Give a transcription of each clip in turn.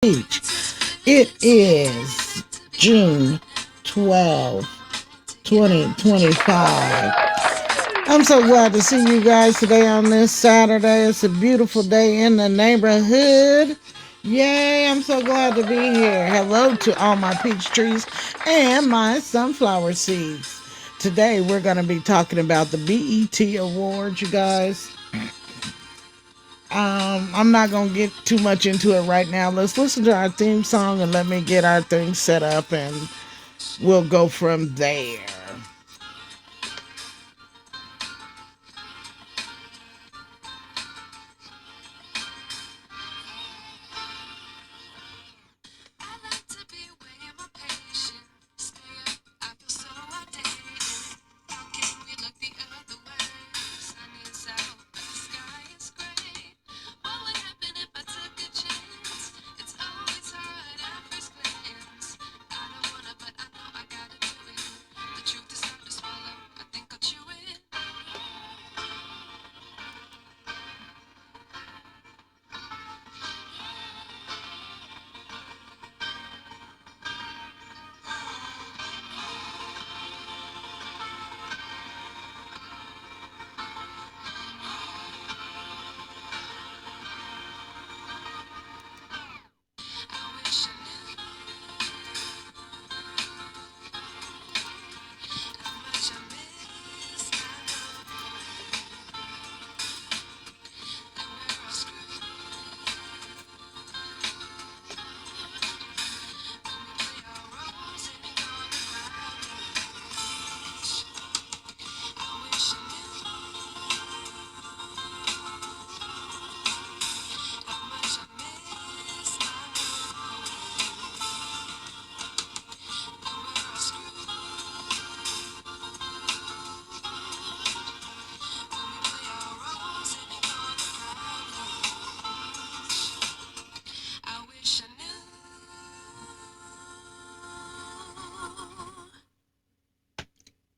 Beach. It is June 12th, 2025. I'm so glad to see you guys today on this Saturday. It's a beautiful day in the neighborhood. Yay, I'm so glad to be here. Hello to all my peach trees and my sunflower seeds. Today we're going to be talking about the BET Awards, you guys. I'm not gonna get too much into it right now. Let's listen to our theme song and let me get our thing set up, and we'll go from there.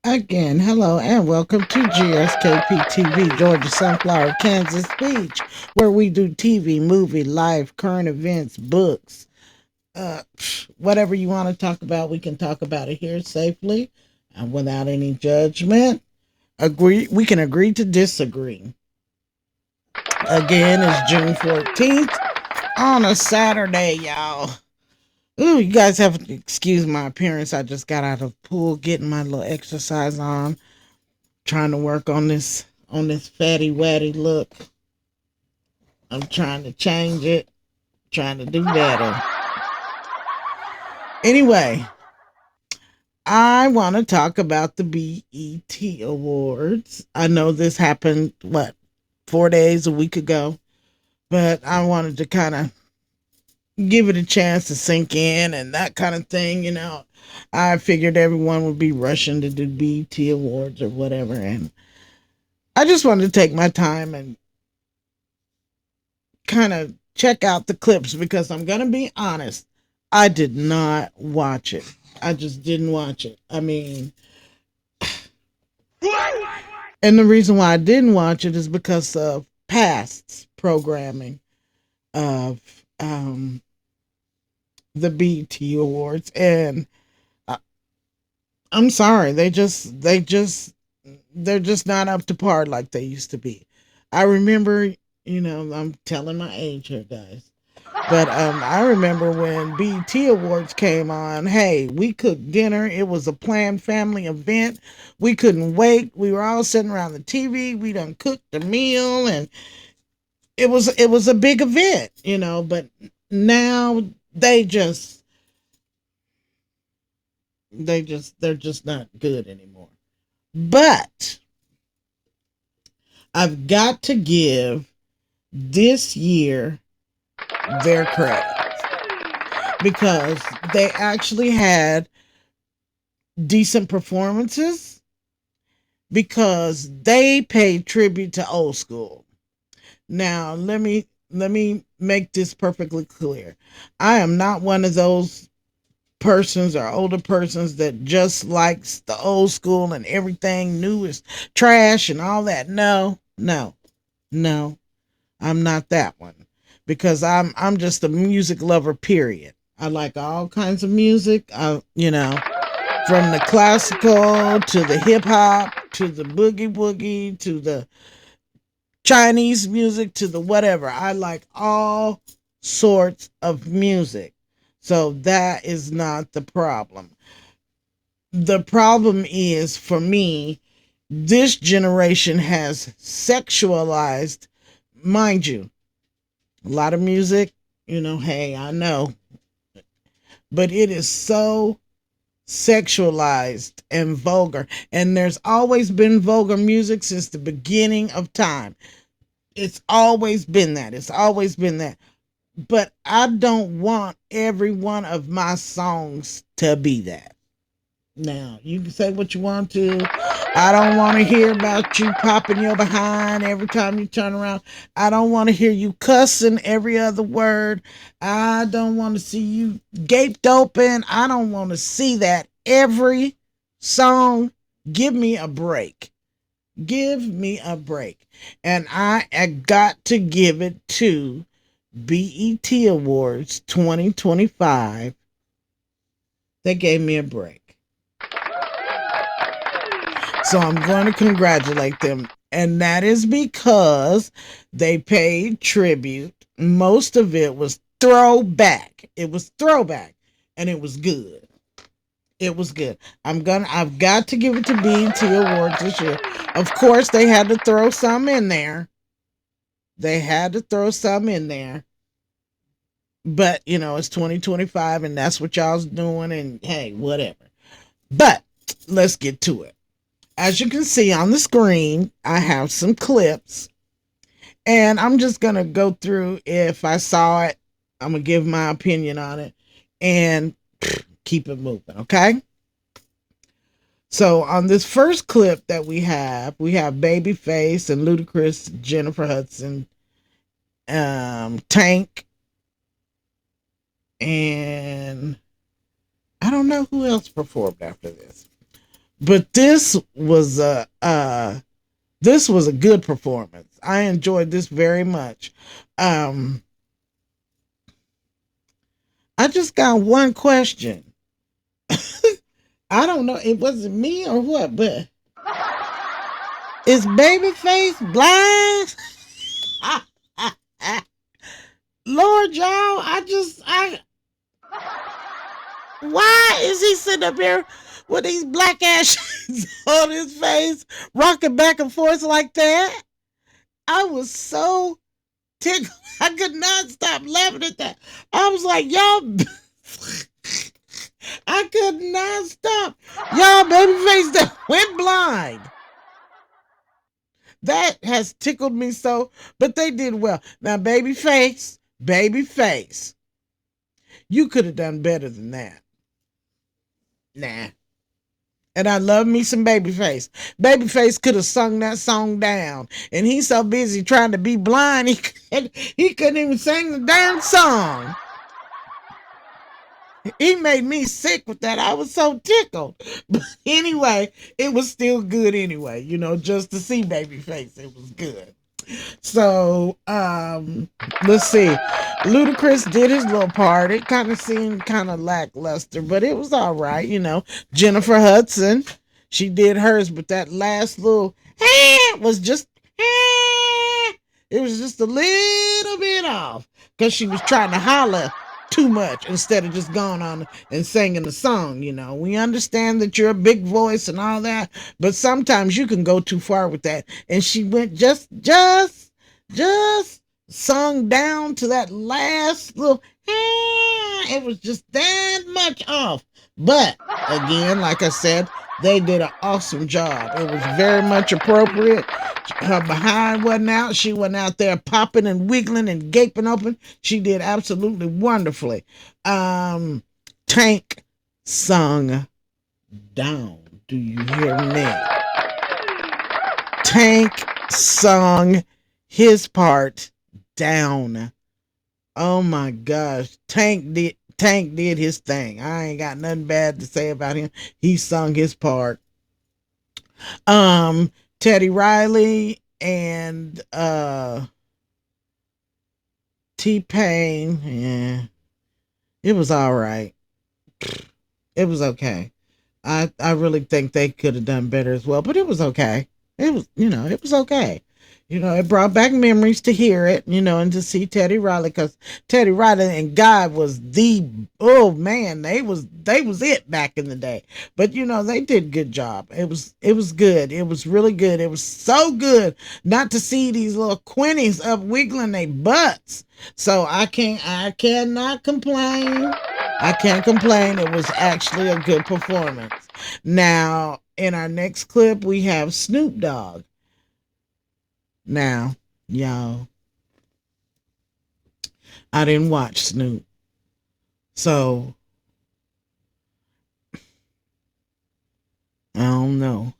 Again, hello and welcome to GSKP TV, Georgia Sunflower, Kansas Beach, where we do TV, movie, live, current events, books, whatever you want to talk about, we can talk about it here safely and without any judgment. We can agree to disagree. Again, it's June 14th on a Saturday, y'all. Ooh, you guys have to excuse my appearance. I just got out of the pool, getting my little exercise on, trying to work on this fatty watty look. I'm trying to change it, trying to do better. Anyway, I want to talk about the BET Awards. I know this happened, 4 days, a week ago, but I wanted to kind of give it a chance to sink in and that kind of thing. I figured everyone would be rushing to do BET Awards or whatever, and I just wanted to take my time and kind of check out the clips because I'm going to be honest, I did not watch it. I just didn't watch it. I mean, and the reason why I didn't watch it is because of past programming of the BET Awards, and I, I'm sorry, they're just not up to par like they used to be. I remember, I'm telling my age here, guys. But I remember when BET Awards came on. Hey, we cooked dinner. It was a planned family event. We couldn't wait. We were all sitting around the TV. We done cooked the meal, and it was a big event. But now they're just not good anymore. But I've got to give this year their credit because they actually had decent performances because they paid tribute to old school. Now, let me make this perfectly clear. I am not one of those persons or older persons that just likes the old school and everything new is trash and all that. No, no, no. I'm not that one. because I'm just a music lover, period. I like all kinds of music. From the classical to the hip hop to the boogie woogie to the Chinese music to the whatever. I like all sorts of music. So that is not the problem. The problem is, for me, this generation has sexualized, mind you, a lot of music, hey, I know, but it is so sexualized and vulgar. And there's always been vulgar music since the beginning of time. It's always been that. It's always been that. But I don't want every one of my songs to be that. Now, you can say what you want to. I don't want to hear about you popping your behind every time you turn around. I don't want to hear you cussing every other word. I don't want to see you gaped open. I don't want to see that every song. Give me a break. Give me a break. And I got to give it to BET Awards 2025. They gave me a break. So I'm going to congratulate them. And that is because they paid tribute. Most of it was throwback. It was throwback. And it was good. It was good. I've got to give it to BET Awards this year. Of course, they had to throw some in there. They had to throw some in there. But, it's 2025 and that's what y'all's doing. And hey, whatever. But let's get to it. As you can see on the screen, I have some clips. And I'm just going to go through. If I saw it, I'm going to give my opinion on it. And keep it moving, okay? So on this first clip that we have Babyface and Ludacris, Jennifer Hudson, Tank, and I don't know who else performed after this. But this was a good performance. I enjoyed this very much. I just got one question. I don't know, it wasn't me or what, but is Babyface blind? Lord, y'all, why is he sitting up here with these black ass shades on his face, rocking back and forth like that? I was so tickled. I could not stop laughing at that. I was like, y'all, I could not stop. Y'all, Babyface that went blind. That has tickled me so, but they did well. Now, Babyface, you could have done better than that. Nah. And I love me some Babyface. Babyface could have sung that song down. And he's so busy trying to be blind, he couldn't even sing the damn song. He made me sick with that. I was so tickled. But anyway, it was still good anyway. Just to see Babyface, it was good. So, let's see. Ludacris did his little part. It kind of seemed kind of lackluster, but it was all right. Jennifer Hudson, she did hers, but that last little was just it was just a little bit off because she was trying to holler too much instead of just going on and singing the song. We understand that you're a big voice and all that, but sometimes you can go too far with that. And she went just sung down to that last little it was just that much off. But again, like I said, they did an awesome job. It was very much appropriate. Her behind wasn't out. She wasn't out there popping and wiggling and gaping open. She did absolutely wonderfully. Tank sung down. Do you hear me? Tank sung his part down. Oh my gosh. Tank did his thing. I ain't got nothing bad to say about him. He sung his part. Teddy Riley and T-Pain, yeah, it was all right. It was okay. I really think they could have done better as well, but it was okay. It was, it was okay. It brought back memories to hear it, and to see Teddy Riley, because Teddy Riley and God was oh man, they was it back in the day. But they did a good job. It was good. It was really good. It was so good not to see these little quinnies up wiggling their butts. So I cannot complain. I can't complain. It was actually a good performance. Now, in our next clip, we have Snoop Dogg. Now, y'all, I didn't watch Snoop. So, I don't know.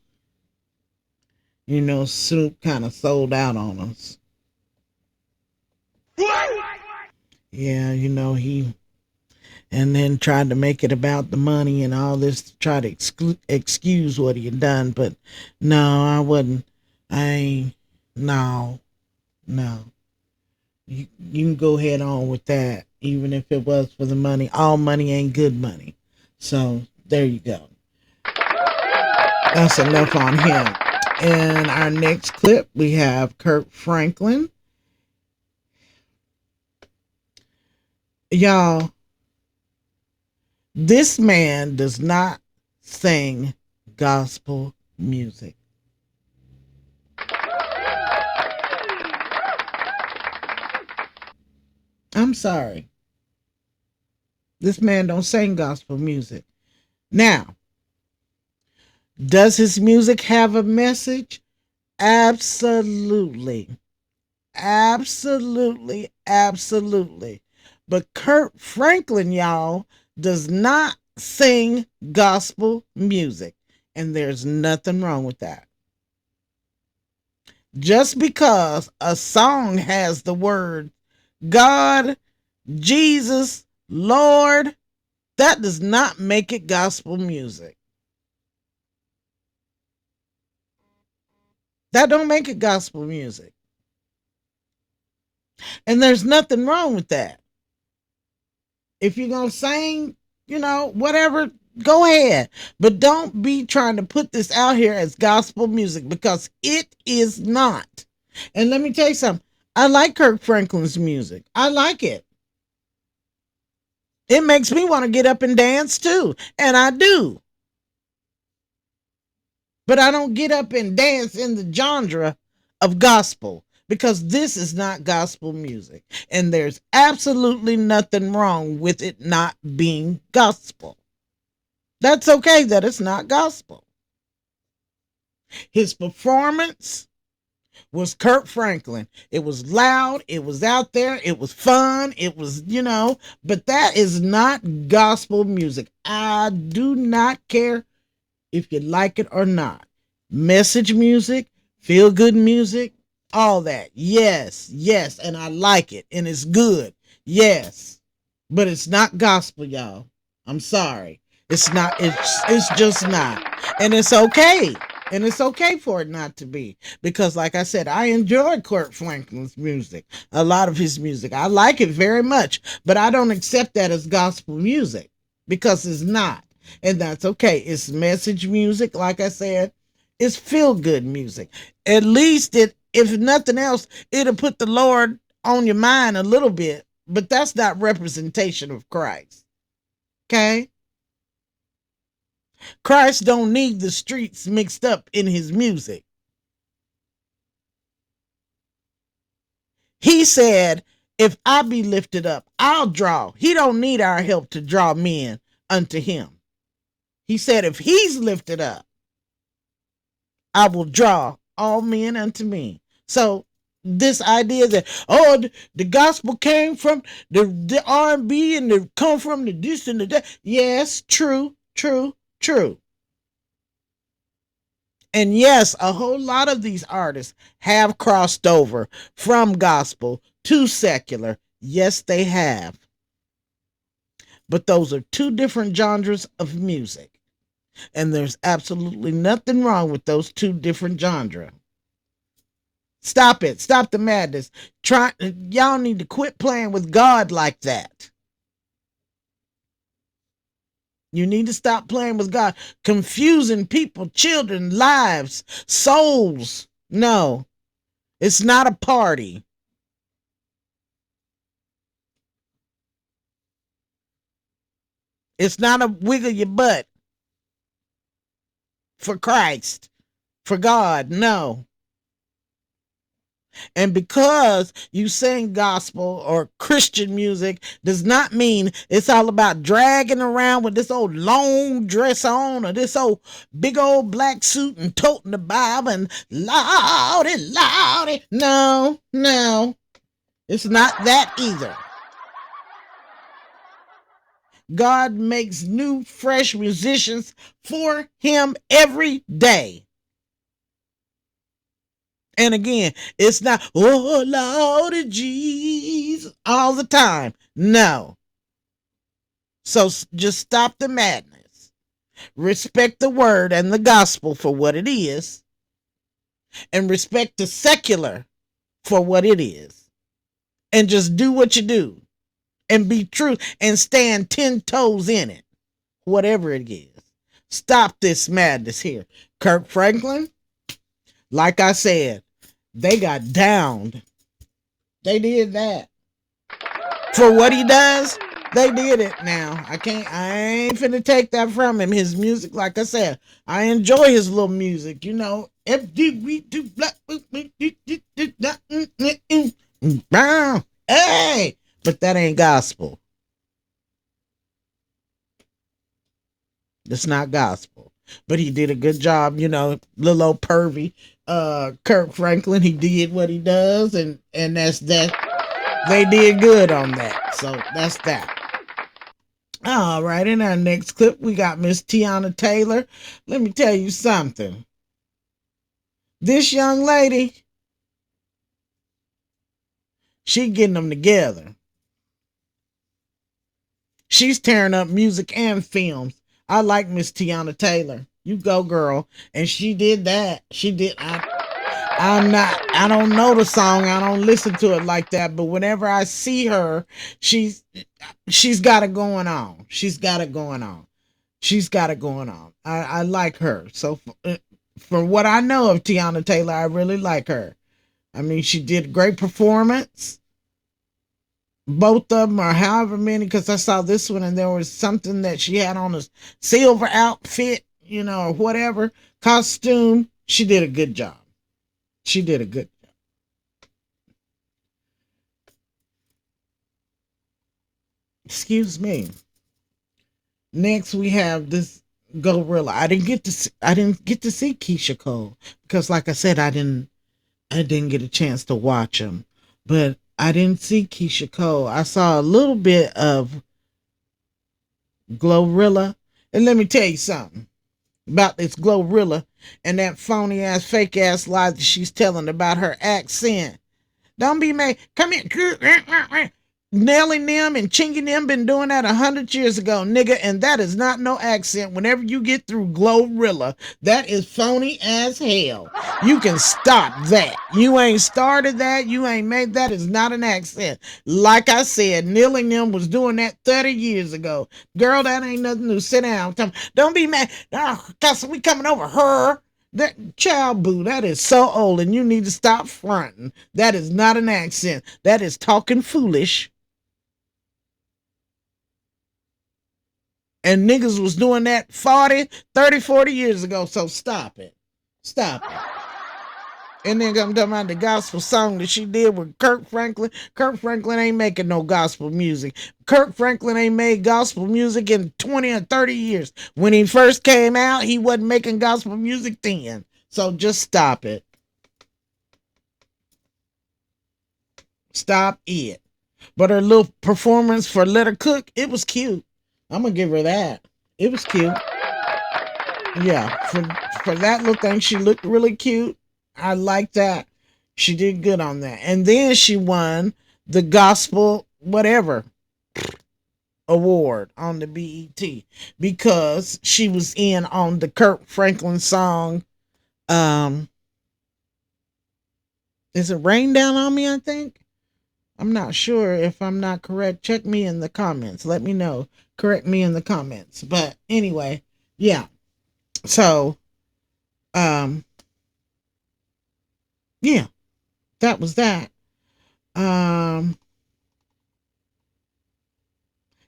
Snoop kind of sold out on us. Yeah, he and then tried to make it about the money and all this to try to excuse what he had done. But no, I wouldn't. No, no. You can go head on with that, even if it was for the money. All money ain't good money. So there you go. That's enough on him. In our next clip, we have Kirk Franklin. Y'all, this man does not sing gospel music. I'm sorry. This man don't sing gospel music. Now, does his music have a message? Absolutely. Absolutely. Absolutely. But Kirk Franklin, y'all, does not sing gospel music. And there's nothing wrong with that. Just because a song has the word God, Jesus, Lord, that does not make it gospel music. That don't make it gospel music. And there's nothing wrong with that. If you're going to sing, whatever, go ahead. But don't be trying to put this out here as gospel music, because it is not. And let me tell you something. I like Kirk Franklin's music. I like it. It makes me want to get up and dance too. And I do. But I don't get up and dance in the genre of gospel, because this is not gospel music. And there's absolutely nothing wrong with it not being gospel. That's okay that it's not gospel. His performance was Kirk Franklin. It was loud, it was out there, it was fun, it was, but that is not gospel music. I do not care if you like it or not. Message music, feel good music, all that. Yes, yes, and I like it, and it's good. Yes, but it's not gospel, y'all. I'm sorry. It's not. It's just not, and it's okay. And it's okay for it not to be, because, like I said, I enjoy Kirk Franklin's music, a lot of his music. I like it very much, but I don't accept that as gospel music, because it's not. And that's okay. It's message music, like I said. It's feel good music. At least if nothing else, it'll put the Lord on your mind a little bit, but that's not representation of Christ. Okay? Christ don't need the streets mixed up in his music. He said, if I be lifted up, I'll draw. He don't need our help to draw men unto him. He said, if he's lifted up, I will draw all men unto me. So this idea that, the gospel came from the R&B and the come from the this and the that. Yes, true. And yes, a whole lot of these artists have crossed over from gospel to secular. Yes, they have. But those are two different genres of music. And there's absolutely nothing wrong with those two different genres. Stop it. Stop the madness. Y'all need to quit playing with God like that. You need to stop playing with God, confusing people, children, lives, souls. No, it's not a party. It's not a wiggle your butt for Christ, for God. No. And because you sing gospel or Christian music does not mean it's all about dragging around with this old long dress on or this old big old black suit and toting the Bible and loudy, loudy. No, no, it's not that either. God makes new, fresh musicians for him every day. And again, it's not, oh, Lord Jesus, all the time. No. So just stop the madness. Respect the word and the gospel for what it is. And respect the secular for what it is. And just do what you do. And be true and stand 10 toes in it. Whatever it is. Stop this madness here. Kirk Franklin, like I said, they got downed. They did that. For what he does, they did it now. I ain't finna take that from him. His music, like I said, I enjoy his little music, you know. Hey, but that ain't gospel. It's not gospel. But he did a good job, you know, little old pervy. Kirk Franklin, he did what he does, and that's that. They did good on that. So that's that. All right, in our next clip, we got Miss Teyana Taylor. Let me tell you something. This young lady, she getting them together. She's tearing up music and films. I like Miss Teyana Taylor. You go, girl. And she did that. She did. I don't know the song. I don't listen to it like that. But whenever I see her, she's got it going on. She's got it going on. She's got it going on. I like her. So for what I know of Teyana Taylor, I really like her. I mean, she did a great performance. Both of them, or however many, because I saw this one and there was something that she had on a silver outfit, you know, or whatever costume. She did a good job. She did a good job. Excuse me. Next, we have this Glorilla. I didn't get to see Keyshia Cole because, like I said, I didn't get a chance to watch him. But I didn't see Keyshia Cole. I saw a little bit of Glorilla. And let me tell you something about this Glorilla and that phony ass, fake ass lie that she's telling about her accent. Don't be mad. Come here. Nelly them and Chingy them been doing that 100 years ago, nigga, and that is not no accent. Whenever you get through Glorilla, that is phony as hell. You can stop that. You ain't started that. You ain't made that. Is not an accent. Like I said, Nelly them was doing that 30 years ago. Girl, that ain't nothing new. Sit down. Don't be mad. Oh, cause we coming over her. That child boo, that is so old, and you need to stop fronting. That is not an accent. That is talking foolish. And niggas was doing that 40 years ago. So stop it. Stop it. And then I'm talking about the gospel song that she did with Kirk Franklin. Kirk Franklin ain't making no gospel music. Kirk Franklin ain't made gospel music in 20 or 30 years. When he first came out, he wasn't making gospel music then. So just stop it. Stop it. But her little performance for Let Her Cook, it was cute. I'm going to give her that. It was cute. Yeah, for that little thing, she looked really cute. I like that. She did good on that. And then she won the gospel whatever award on the BET because she was in on the Kirk Franklin song. Is it Rain Down on Me, I think? I'm not sure if I'm not correct. Check me in the comments. Let me know. Correct me in the comments. But anyway, yeah. So, um, yeah, that was that. Um,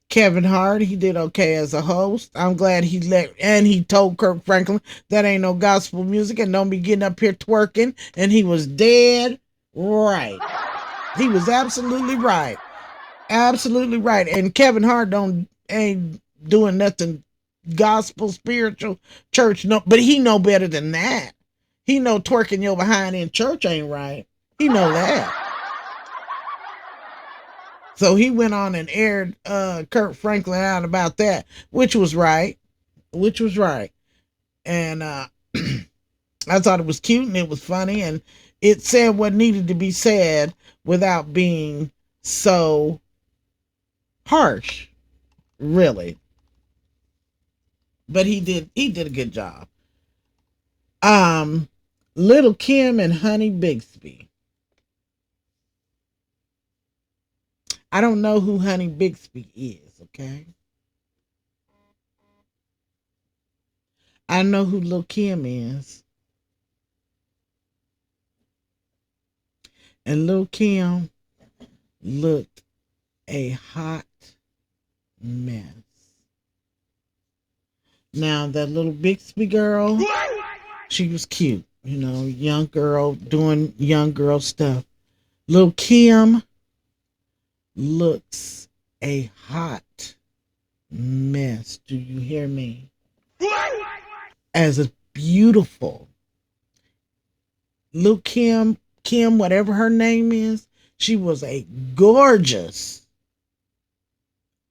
Kevin Hart, he did okay as a host. I'm glad he told Kirk Franklin that ain't no gospel music and don't be getting up here twerking. And he was dead right. He was absolutely right. Absolutely right. And Kevin Hart ain't doing nothing gospel, spiritual, church. No, but he know better than that. He know twerking your behind in church ain't right. He know that. So he went on and aired Kurt Franklin out about that, which was right. Which was right. And I thought it was cute and it was funny and it said what needed to be said without being so harsh, really. But he did a good job. Um Little Kim and Honey Bixby. I don't know who Honey Bixby is, okay? I know who Lil Kim is. And Lil Kim looked a hot mess. Now that little Bixby girl, she was cute, young girl doing young girl stuff. Lil Kim looks a hot mess. Do you hear me? As a beautiful Lil Kim, whatever her name is, she was a gorgeous,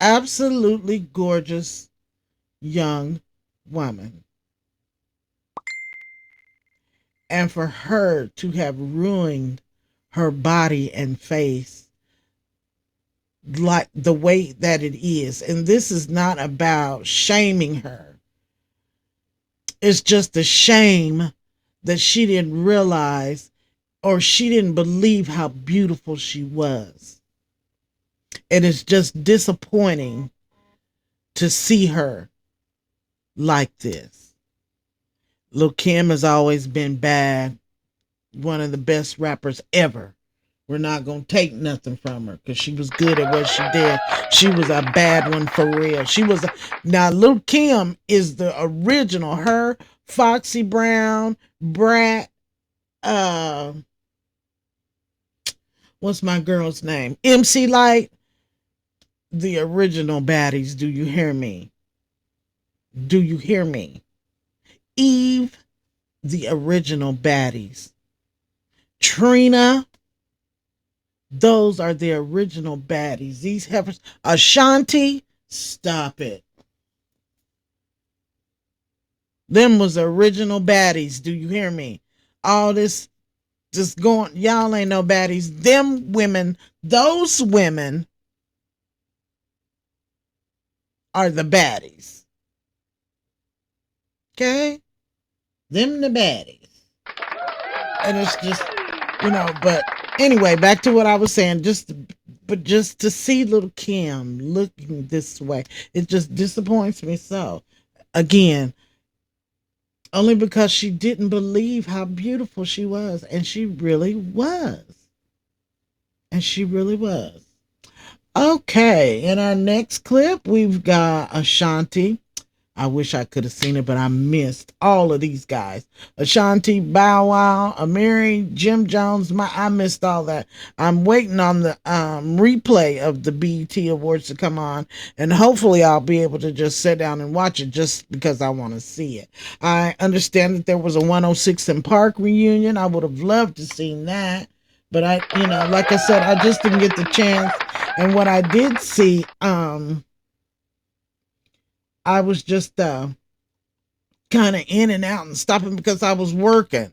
absolutely gorgeous young woman. And for her to have ruined her body and face like the way that it is, and this is not about shaming her, it's just a shame that she didn't realize or she didn't believe how beautiful she was. It is just disappointing to see her like this. Lil Kim has always been bad, one of the best rappers ever. We're not going to take nothing from her because she was good at what she did. She was a bad one for real. Now Lil Kim is the original. Her, Foxy Brown, Brat, what's my girl's name? MC Lyte, the original baddies. Do you hear me? Do you hear me? Eve, the original baddies. Trina, those are the original baddies. These heifers. Ashanti, stop it. Them was the original baddies. Do you hear me? All this just going, y'all ain't no baddies. Them women, those women are the baddies. Okay? Them the baddies. And it's just, but anyway, back to what I was saying. Just to see Little Kim looking this way, it just disappoints me so. Again, only because she didn't believe how beautiful she was, and she really was. And she really was. Okay, in our next clip, we've got Ashanti. I wish I could have seen it, but I missed all of these guys. Ashanti, Bow Wow, Amiri, Jim Jones. I missed all that. I'm waiting on the replay of the BET Awards to come on, and hopefully I'll be able to just sit down and watch it just because I want to see it. I understand that there was a 106 & Park reunion. I would have loved to seen that, but like I said, I just didn't get the chance. And what I did see, I was just kind of in and out and stopping because I was working.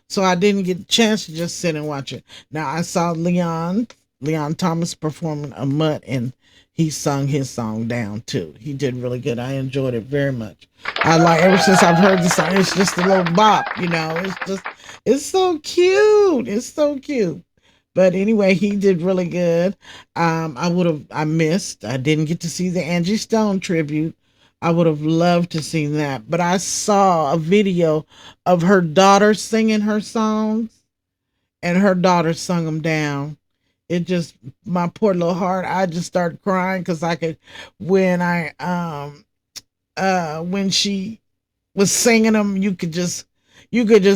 So I didn't get a chance to just sit and watch it. Now I saw Leon Leon Thomas performing a mutt, and he sung his song down too. He did really good. I enjoyed it very much. I like ever since I've heard the song, it's just a little bop, you know. It's so cute. It's so cute. But anyway, he did really good. I missed. I didn't get to see the Angie Stone tribute. I would have loved to see that, but I saw a video of her daughter singing her songs, and her daughter sung them down. It just, my poor little heart, I just started crying because I could, when I when she was singing them, you could just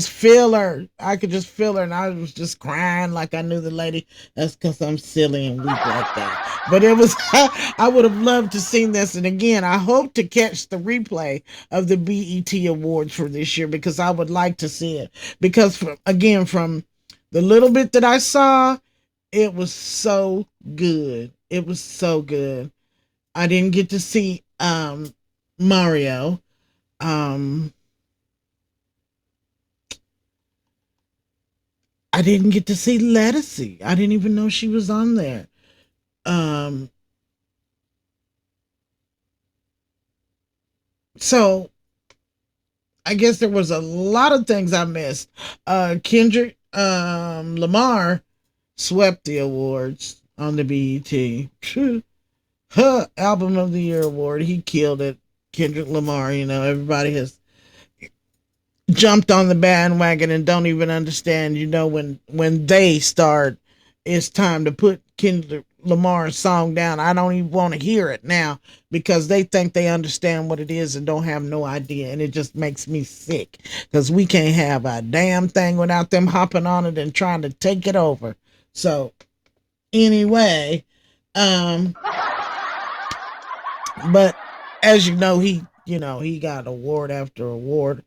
feel her. I could just feel her, and I was just crying like I knew the lady. That's because I'm silly and weak like that. But it was, I would have loved to seen this. And again, I hope to catch the replay of the BET Awards for this year because I would like to see it. Because again, from the little bit that I saw, it was so good. It was so good. I didn't get to see Mario. Um I didn't get to see Lettucey. I didn't even know she was on there. Um so I guess there was a lot of things I missed. Kendrick Lamar swept the awards on the BET. Huh, Album of the Year award. He killed it. Kendrick Lamar, you know, everybody has jumped on the bandwagon and don't even understand, you know, when they start, it's time to put Kendrick Lamar's song down. I don't even want to hear it now because they think they understand what it is and don't have no idea. And it just makes me sick because we can't have a damn thing without them hopping on it and trying to take it over. So anyway, um, but as you know, he got award after award,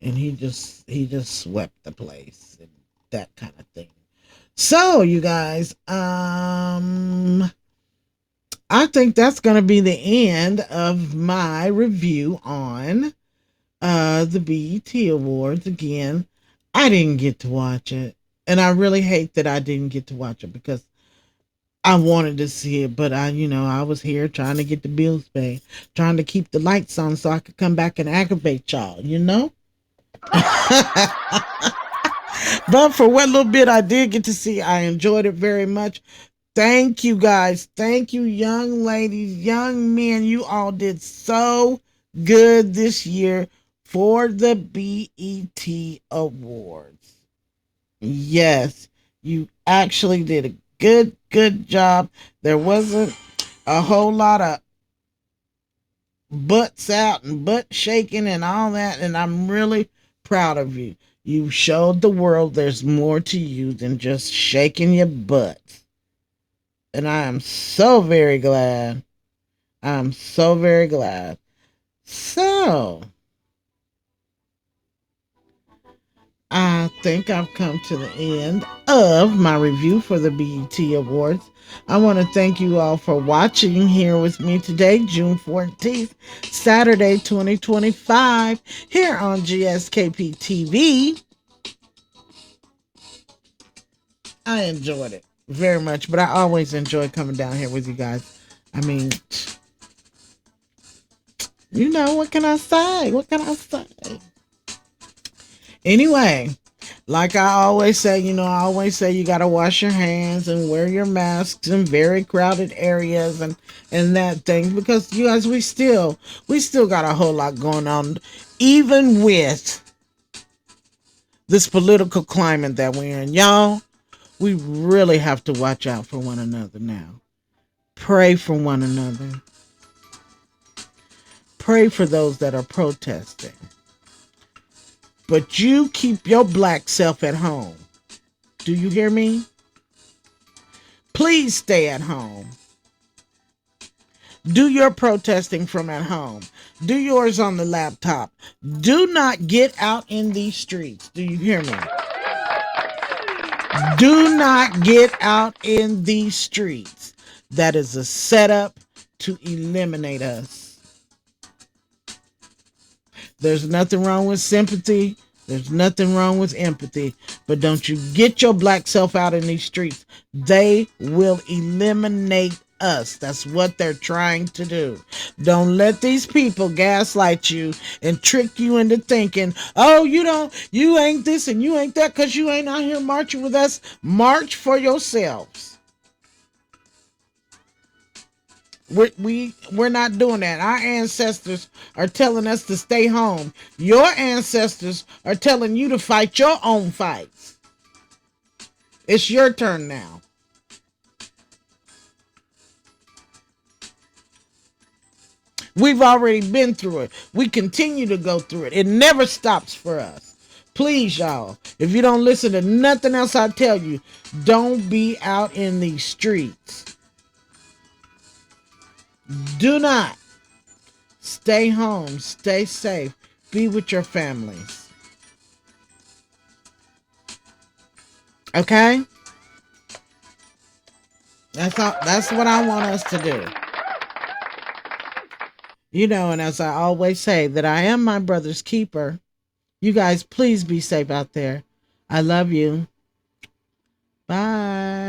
and he just swept the place and that kind of thing. So you guys, I think that's gonna be the end of my review on the BET Awards. Again, I didn't get to watch it, and I really hate that I didn't get to watch it because I wanted to see it, but I was here trying to get the bills paid, trying to keep the lights on so I could come back and aggravate y'all, you know? But for what little bit I did get to see, I enjoyed it very much. Thank you guys. Thank you, young ladies, young men. You all did so good this year for the BET Awards. Yes, you actually did a good job. There wasn't a whole lot of butts out and butt shaking and all that, and I'm really proud of you. You showed the world there's more to you than just shaking your butt. And I am so very glad. I'm so very glad. So, I think I've come to the end of my review for the BET Awards. I want to thank you all for watching here with me today, June 14th, Saturday 2025, here on GSKP TV. I enjoyed it very much, but I always enjoy coming down here with you guys. I mean, you know, what can I say? What can I say? Anyway, like I always say, I always say you got to wash your hands and wear your masks in very crowded areas and that thing because you guys we still got a whole lot going on even with this political climate that we're in. Y'all, we really have to watch out for one another now. Pray for one another. Pray for those that are protesting. But you keep your black self at home. Do you hear me? Please stay at home. Do your protesting from at home. Do yours on the laptop. Do not get out in these streets. Do you hear me? Do not get out in these streets. That is a setup to eliminate us. There's nothing wrong with sympathy. There's nothing wrong with empathy, but don't you get your black self out in these streets. They will eliminate us. That's what they're trying to do. Don't let these people gaslight you and trick you into thinking, oh, you ain't this and you ain't that because you ain't out here marching with us. March for yourselves. We're not doing that. Our ancestors are telling us to stay home. Your ancestors are telling you to fight your own fights. It's your turn now. We've already been through it. We continue to go through it. It never stops for us. Please, y'all, if you don't listen to nothing else I tell you, don't be out in these streets. Do not. Stay home. Stay safe. Be with your families. Okay? That's what I want us to do. And as I always say, that I am my brother's keeper. You guys, please be safe out there. I love you. Bye.